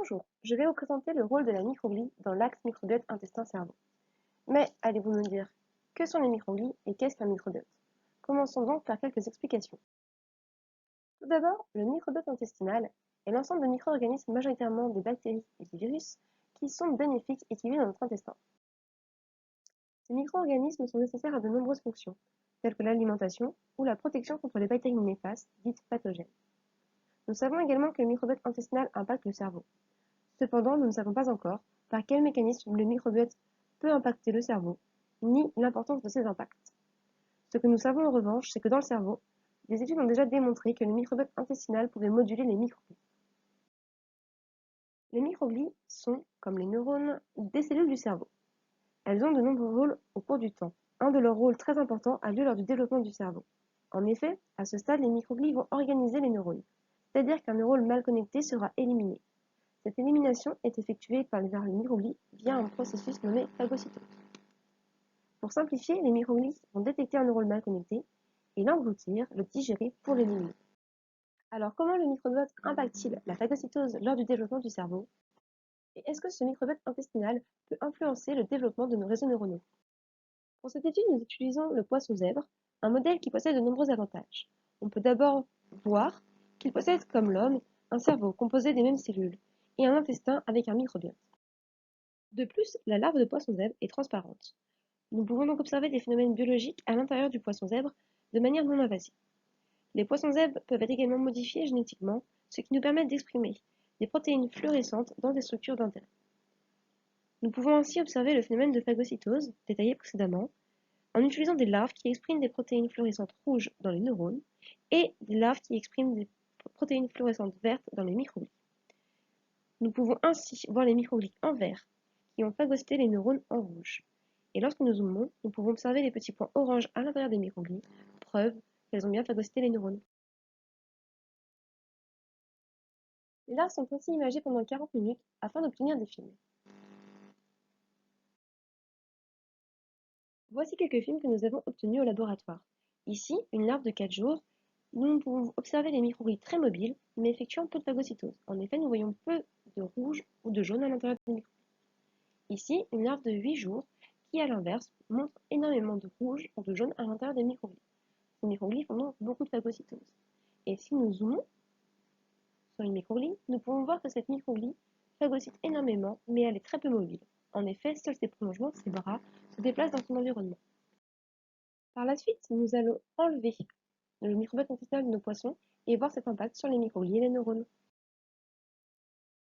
Bonjour, je vais vous présenter le rôle de la microglie dans l'axe microbiote intestin-cerveau. Mais allez-vous me dire, que sont les microglies et qu'est-ce qu'un microbiote? Commençons donc par quelques explications. Tout d'abord, le microbiote intestinal est l'ensemble de micro-organismes, majoritairement des bactéries et des virus, qui sont bénéfiques et qui vivent dans notre intestin. Ces micro-organismes sont nécessaires à de nombreuses fonctions, telles que l'alimentation ou la protection contre les bactéries néfastes, dites pathogènes. Nous savons également que le microbiote intestinal impacte le cerveau. Cependant, nous ne savons pas encore par quel mécanisme le microbiote peut impacter le cerveau, ni l'importance de ces impacts. Ce que nous savons en revanche, c'est que dans le cerveau, des études ont déjà démontré que le microbiote intestinal pouvait moduler les microglies. Les microglies sont, comme les neurones, des cellules du cerveau. Elles ont de nombreux rôles au cours du temps. Un de leurs rôles très importants a lieu lors du développement du cerveau. En effet, à ce stade, les microglies vont organiser les neurones, c'est-à-dire qu'un neurone mal connecté sera éliminé. Cette élimination est effectuée par les microglies via un processus nommé phagocytose. Pour simplifier, les microglies vont détecter un neurone mal connecté et l'engloutir, le digérer pour l'éliminer. Alors comment le microbiote impacte-t-il la phagocytose lors du développement du cerveau? Et est-ce que ce microbiote intestinal peut influencer le développement de nos réseaux neuronaux? Pour cette étude, nous utilisons le poisson zèbre, un modèle qui possède de nombreux avantages. On peut d'abord voir qu'il possède, comme l'homme, un cerveau composé des mêmes cellules et un intestin avec un microbiote. De plus, la larve de poisson zèbre est transparente. Nous pouvons donc observer des phénomènes biologiques à l'intérieur du poisson zèbre de manière non invasive. Les poissons zèbres peuvent être également modifiés génétiquement, ce qui nous permet d'exprimer des protéines fluorescentes dans des structures d'intérêt. Nous pouvons ainsi observer le phénomène de phagocytose, détaillé précédemment, en utilisant des larves qui expriment des protéines fluorescentes rouges dans les neurones et des larves qui expriment des protéines fluorescentes vertes dans les microglies. Nous pouvons ainsi voir les microglies en vert qui ont phagocyté les neurones en rouge. Et lorsque nous zoomons, nous pouvons observer les petits points orange à l'intérieur des microglies, preuve qu'elles ont bien phagocyté les neurones. Les larves sont ainsi imagées pendant 40 minutes afin d'obtenir des films. Voici quelques films que nous avons obtenus au laboratoire. Ici, une larve de 4 jours. Nous pouvons observer les microglies très mobiles, mais effectuant peu de phagocytose. En effet, nous voyons peu de rouge ou de jaune à l'intérieur des microglies. Ici, une larve de 8 jours qui, à l'inverse, montre énormément de rouge ou de jaune à l'intérieur des microglies. Ces microglies font donc beaucoup de phagocytose. Et si nous zoomons sur une microglie, nous pouvons voir que cette microglie phagocyte énormément, mais elle est très peu mobile. En effet, seuls ses prolongements, ses bras, se déplacent dans son environnement. Par la suite, nous allons enlever le microbiote intestinal de nos poissons et voir cet impact sur les microglies et les neurones.